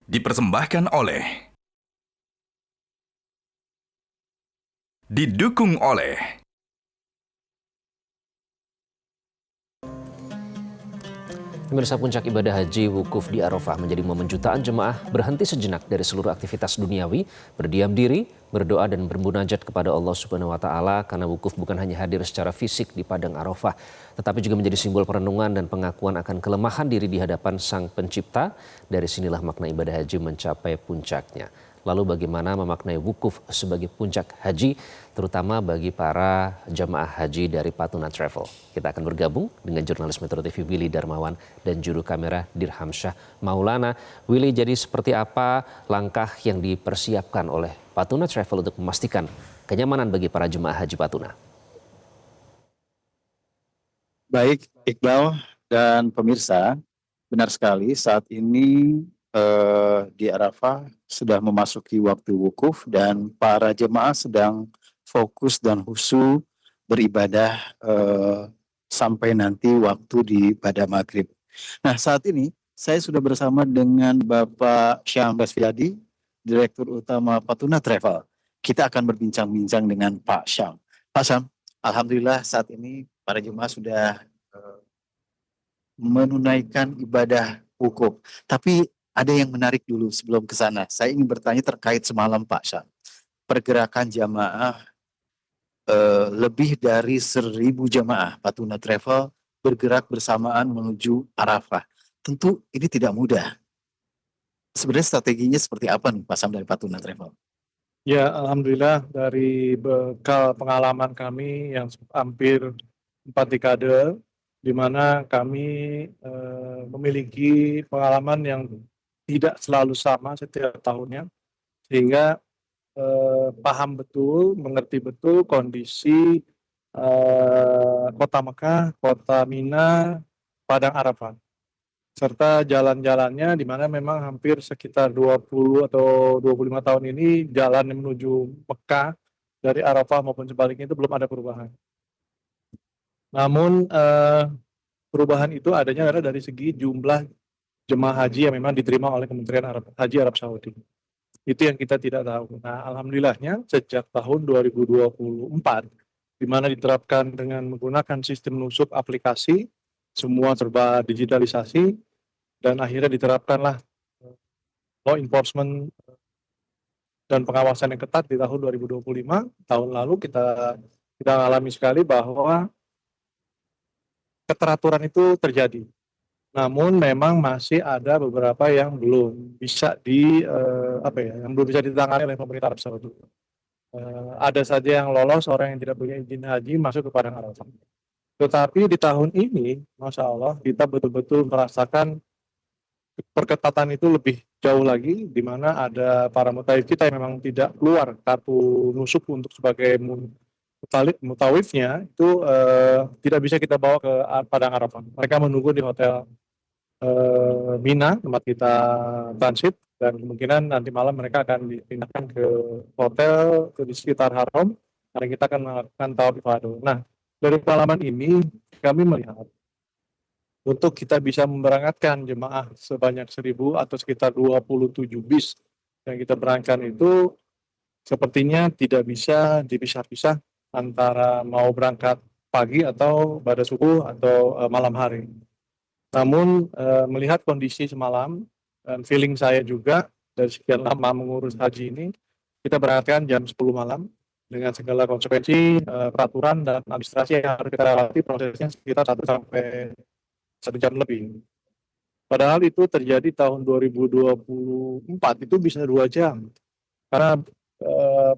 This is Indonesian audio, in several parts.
Dipersembahkan oleh, didukung oleh Pemirsa, puncak ibadah haji wukuf di Arafah menjadi momen jutaan jemaah berhenti sejenak dari seluruh aktivitas duniawi, berdiam diri, berdoa dan bermunajat kepada Allah Subhanahu wa taala karena wukuf bukan hanya hadir secara fisik di padang Arafah, tetapi juga menjadi simbol perenungan dan pengakuan akan kelemahan diri di hadapan Sang Pencipta. Dari sinilah makna ibadah haji mencapai puncaknya. Lalu bagaimana memaknai wukuf sebagai puncak haji, terutama bagi para jamaah haji dari Patuna Travel? Kita akan bergabung dengan jurnalis Metro TV Willy Darmawan dan juru kamera Dirham Syah Maulana. Willy, jadi seperti apa langkah yang dipersiapkan oleh Patuna Travel untuk memastikan kenyamanan bagi para jemaah haji Patuna? Baik, Iqbal dan pemirsa, benar sekali saat ini di Arafah sudah memasuki waktu wukuf dan para jemaah sedang fokus dan khusyuk beribadah sampai nanti waktu di pada maghrib. Nah, saat ini saya sudah bersama dengan Bapak Syam Basfiadi, Direktur Utama Patuna Travel. Kita akan berbincang-bincang dengan Pak Syam. Pak Syam, alhamdulillah saat ini para jemaah sudah menunaikan ibadah wukuf. Tapi ada yang menarik dulu sebelum ke sana. Saya ingin bertanya terkait semalam Pak Syam. Pergerakan jamaah lebih dari 1.000 jamaah Patuna Travel bergerak bersamaan menuju Arafah. Tentu ini tidak mudah. Sebenarnya strateginya seperti apa nih Pak Syam dari Patuna Travel? Ya, alhamdulillah dari bekal pengalaman kami yang hampir 4 dekade, di mana kami memiliki pengalaman yang tidak selalu sama setiap tahunnya, sehingga paham betul, mengerti betul kondisi kota Mekah, kota Mina, Padang Arafah, serta jalan-jalannya di mana memang hampir sekitar 20 atau 25 tahun ini jalan yang menuju Mekah dari Arafah maupun sebaliknya itu belum ada perubahan. Namun perubahan itu adanya adalah dari segi jumlah jemaah haji yang memang diterima oleh Kementerian Haji Arab Saudi. Itu yang kita tidak tahu. Nah, alhamdulillahnya sejak tahun 2024, di mana diterapkan dengan menggunakan sistem nusuk aplikasi, semua serba digitalisasi, dan akhirnya diterapkanlah law enforcement dan pengawasan yang ketat di tahun 2025. Tahun lalu kita alami sekali bahwa keteraturan itu terjadi. Namun memang masih ada beberapa yang belum bisa yang belum bisa ditangani oleh pemerintah Arab Saudi. Ada saja yang lolos, orang yang tidak punya izin haji masuk ke Padang Arafah. Tetapi di tahun ini, Masya Allah, kita betul-betul merasakan perketatan itu lebih jauh lagi, di mana ada para mutawif kita yang memang tidak keluar kartu nusuk untuk sebagai mutawifnya itu tidak bisa kita bawa ke Padang Arafah. Mereka menunggu di hotel Mina, tempat kita transit, dan kemungkinan nanti malam mereka akan dipindahkan ke hotel di sekitar Haram, karena kita akan melakukan tawaf ifadah. Nah, dari pengalaman ini kami melihat untuk kita bisa memberangkatkan jemaah sebanyak 1.000 atau sekitar 27 bis yang kita berangkatkan itu sepertinya tidak bisa dipisah-pisah antara mau berangkat pagi atau pada subuh atau malam hari. Namun melihat kondisi semalam dan feeling saya juga dari sekian lama mengurus haji ini, kita berangkatkan jam 10 malam dengan segala konsekuensi, peraturan dan administrasi yang harus kita lewati, prosesnya sekitar 1 jam lebih. Padahal itu terjadi tahun 2024 itu bisa 2 jam. Karena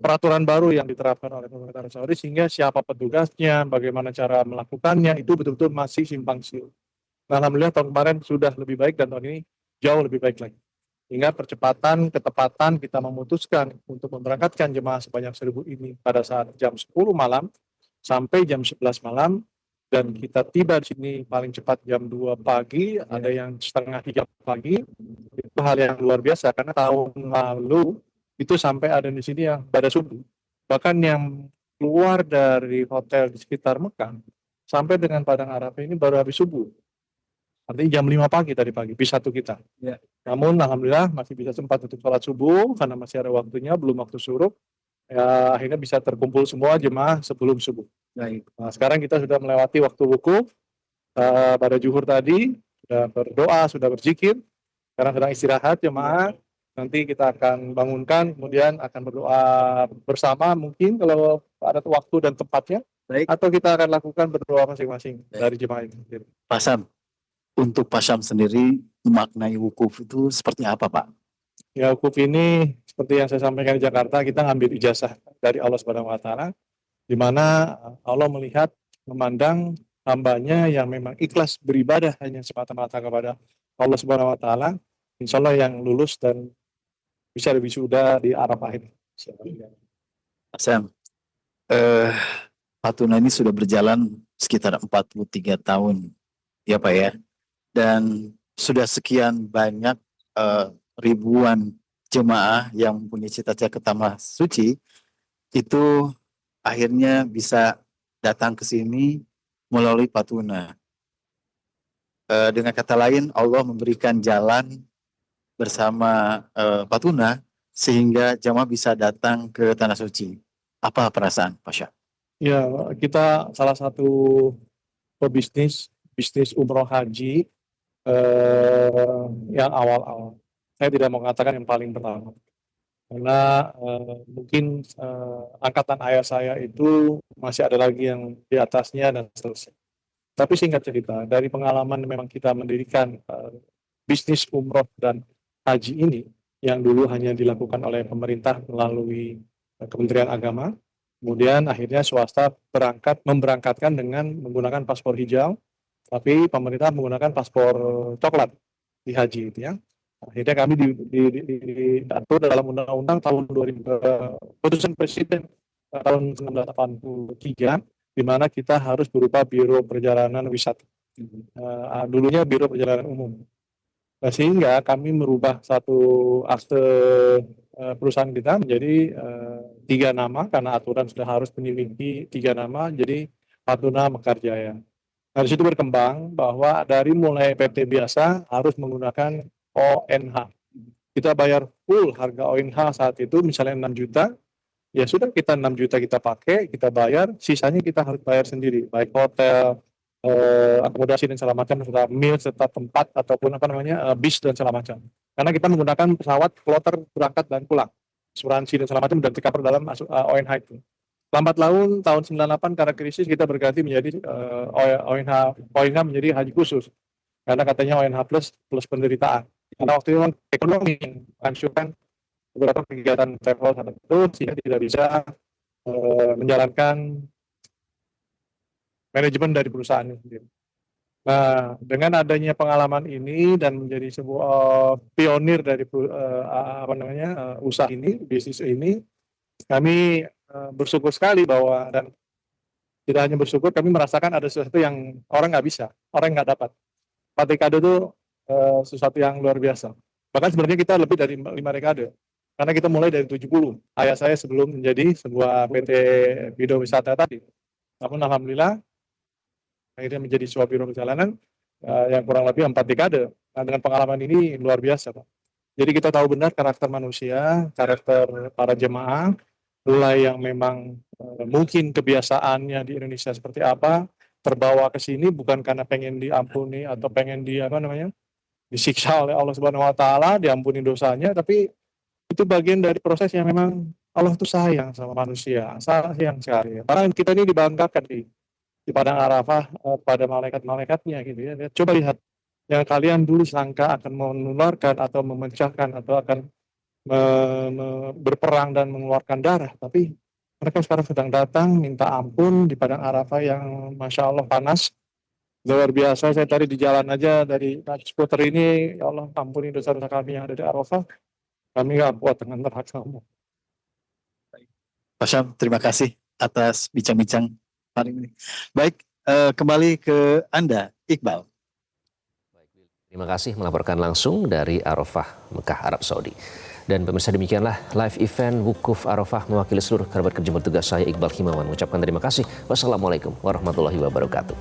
peraturan baru yang diterapkan oleh pemerintah Arab Saudi, sehingga siapa petugasnya, bagaimana cara melakukannya, itu betul-betul masih simpang siur. Nah, alhamdulillah tahun kemarin sudah lebih baik dan tahun ini jauh lebih baik lagi. Hingga percepatan, ketepatan kita memutuskan untuk memberangkatkan jemaah sebanyak 1.000 ini pada saat jam 10 malam sampai jam 11 malam, dan kita tiba di sini paling cepat jam 2 pagi, ada yang setengah 3 pagi. Itu hal yang luar biasa karena tahun lalu itu sampai ada di sini yang pada subuh. Bahkan yang keluar dari hotel di sekitar Mekah sampai dengan Padang Arafah ini baru habis subuh. Artinya jam 5 pagi tadi pagi, bis 1 kita. Ya. Namun alhamdulillah masih bisa sempat untuk sholat subuh karena masih ada waktunya, belum waktu syuruk. Ya, akhirnya bisa terkumpul semua jemaah sebelum subuh. Baik. Nah, sekarang kita sudah melewati waktu wukuf pada zuhur tadi, sudah berdoa, sudah berzikir. Sekarang sedang istirahat jemaah. Nanti kita akan bangunkan, kemudian akan berdoa bersama mungkin kalau ada waktu dan tempatnya. Baik. Atau kita akan lakukan berdoa masing-masing dari jemaah itu sendiri. Pak Syam, untuk Pak Syam sendiri memaknai wukuf itu seperti apa, Pak? Ya, wukuf ini seperti yang saya sampaikan di Jakarta, kita ngambil ijazah dari Allah Subhanahu wa taala, di mana Allah melihat, memandang hambanya yang memang ikhlas beribadah hanya semata-mata kepada Allah Subhanahu wa taala, insya Allah yang lulus dan bisa wisuda di Arafah ini. Pak Syam, Patuna ini sudah berjalan sekitar 43 tahun, ya Pak ya. Dan sudah sekian banyak ribuan jemaah yang mempunyai cita-cita ke Tanah Suci, itu akhirnya bisa datang ke sini melalui Patuna. Dengan kata lain, Allah memberikan jalan bersama Patuna sehingga jemaah bisa datang ke Tanah Suci. Apa perasaan Pak Syam? Ya, kita salah satu pebisnis bisnis umroh haji yang awal-awal. Saya tidak mau mengatakan yang paling pertama. Karena mungkin angkatan ayah saya itu masih ada lagi yang di atasnya dan seterusnya. Tapi singkat cerita, dari pengalaman memang kita mendirikan bisnis umroh dan haji ini, yang dulu hanya dilakukan oleh pemerintah melalui Kementerian Agama, kemudian akhirnya swasta memberangkatkan dengan menggunakan paspor hijau, tapi pemerintah menggunakan paspor coklat di haji itu ya. Akhirnya kami diatur dalam undang-undang tahun 2000, keputusan Presiden tahun 1983, di mana kita harus berupa Biro Perjalanan Wisata. Dulunya Biro Perjalanan Umum. Nah, sehingga kami merubah satu akte perusahaan kita menjadi 3 nama, karena aturan sudah harus memiliki 3 nama, jadi Patuna Mekarjaya. Nah, di situ berkembang bahwa dari mulai PT biasa harus menggunakan ONH. Kita bayar full harga ONH saat itu, misalnya 6 juta, ya sudah kita 6 juta kita pakai, kita bayar, sisanya kita harus bayar sendiri, baik hotel, akomodasi dan segala macam, serta meal, serta tempat ataupun bis dan segala macam. Karena kita menggunakan pesawat kloter berangkat dan pulang, asuransi dan segala macam dan tercover dalam ONH itu. Lambat laun tahun 98 karena krisis kita berganti menjadi ONH menjadi haji khusus. Karena katanya ONH plus penderitaan. Karena waktu itu ekonomi menghancurkan beberapa kegiatan travel tertentu sehingga tidak bisa menjalankan manajemen dari perusahaan itu sendiri. Nah, dengan adanya pengalaman ini dan menjadi sebuah pionir dari usaha ini, bisnis ini, kami bersyukur sekali bahwa, dan tidak hanya bersyukur, kami merasakan ada sesuatu yang orang nggak bisa, orang nggak dapat. Pak dekade itu sesuatu yang luar biasa. Bahkan sebenarnya kita lebih dari 5 dekade. Karena kita mulai dari 70. Ayah saya sebelum menjadi sebuah PT Biro Wisata tadi. Namun alhamdulillah akhirnya menjadi sebuah biro perjalanan yang kurang lebih 4 dekade. Nah, dengan pengalaman ini luar biasa, Pak. Jadi kita tahu benar karakter manusia, karakter para jemaah, mulai yang memang mungkin kebiasaannya di Indonesia seperti apa, terbawa ke sini bukan karena pengen diampuni atau pengen disiksa oleh Allah Subhanahu wa taala, diampuni dosanya, tapi itu bagian dari proses yang memang Allah itu sayang sama manusia, sayang sekali. Karena kita ini dibanggakan di padang Arafah pada malaikat-malaikatnya gitu ya. Coba lihat yang kalian dulu sangka akan menularkan atau memecahkan atau akan berperang dan mengeluarkan darah, tapi mereka sekarang sedang datang minta ampun di padang Arafah yang Masya Allah panas, luar biasa. Saya tadi di jalan aja dari skuter ini, ya Allah ampuni dosa-dosa kami yang ada di Arafah, kami gak kuat dengan neraka kamu. Pak Syam, terima kasih atas bincang-bincang hari ini. Baik, kembali ke Anda, Iqbal. Terima kasih melaporkan langsung dari Arafah, Mekah, Arab Saudi. Dan pemirsa, demikianlah live event Wukuf Arafah mewakili seluruh kerabat kerja bertugas, saya Iqbal Himawan mengucapkan terima kasih. Wassalamualaikum warahmatullahi wabarakatuh.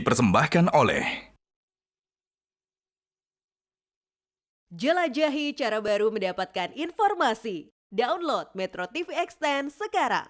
Dipersembahkan oleh Jelajahi cara baru mendapatkan informasi. Download Metro TV Extend sekarang.